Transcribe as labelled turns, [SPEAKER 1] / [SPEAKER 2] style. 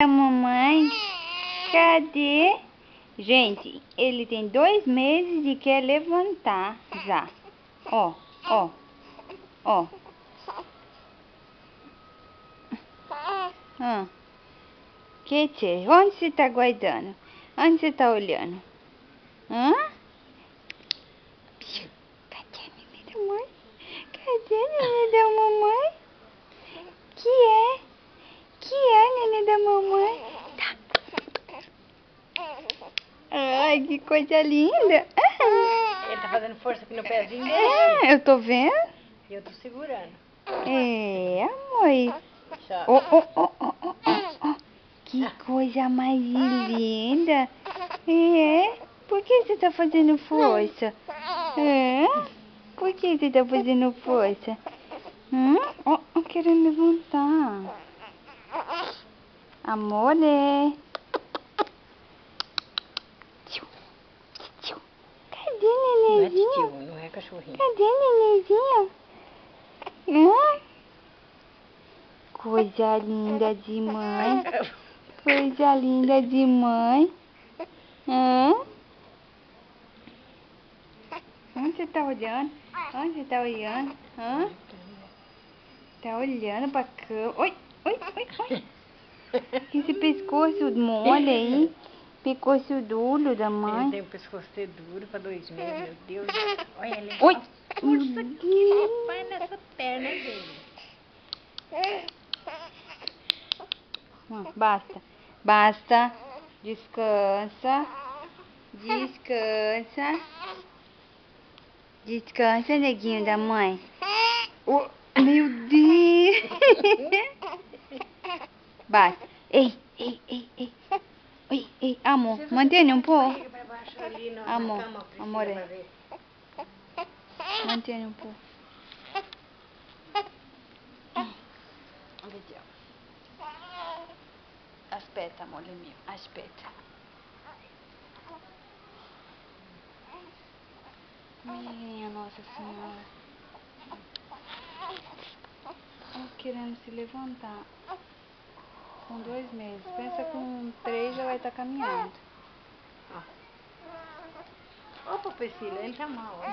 [SPEAKER 1] mamãe? Cadê? Gente, ele tem 2 meses e quer levantar já. Ó, ó, ó. Que tchê? Onde você tá guardando? Onde você tá olhando? Hã? Cadê a neném da mãe? Cadê a neném da mamãe? Que é? Que é a neném da mamãe? Ai, que coisa linda.
[SPEAKER 2] Ele tá fazendo força aqui no pezinho dele.
[SPEAKER 1] É, eu tô vendo.
[SPEAKER 2] E eu tô segurando.
[SPEAKER 1] É, amor.
[SPEAKER 2] Tchau.
[SPEAKER 1] Oh, oh, oh, oh, oh, oh, oh. Que coisa mais linda. É? Por que você tá fazendo força? É? Por que você tá fazendo força? Oh, oh, querendo levantar. Amore. Cadê
[SPEAKER 2] Não é
[SPEAKER 1] nenenzinho?
[SPEAKER 2] tio, não é cachorrinho.
[SPEAKER 1] Cadê nenenzinho? Hã? Coisa linda de mãe. Coisa linda de mãe. Hã? Onde você tá olhando? Onde você tá olhando? Hã? Tá olhando pra cama. Oi, oi, oi, oi. Que esse pescoço mole aí. Pescoço duro da
[SPEAKER 2] Ele
[SPEAKER 1] mãe.
[SPEAKER 2] tem o pescoço ser duro pra 2 meses, meu Deus. Olha ele.
[SPEAKER 1] Oi.
[SPEAKER 2] A força que ele faz nessa perna dele.
[SPEAKER 1] Basta. Basta. Descansa. Descansa. Descansa, neguinho da mãe. Oh, meu Deus. Basta. Ei, ei, ei, ei. Oi, ei, amor. Mantém um pouco. Amor, amor. Mantém um pouco. Aspetta, amore mio, aspetta. Minha Nossa Senhora. Querendo se levantar. Com 2 meses. Pensa com 3 já vai estar caminhando.
[SPEAKER 2] Opa, Priscila, ele tá mal.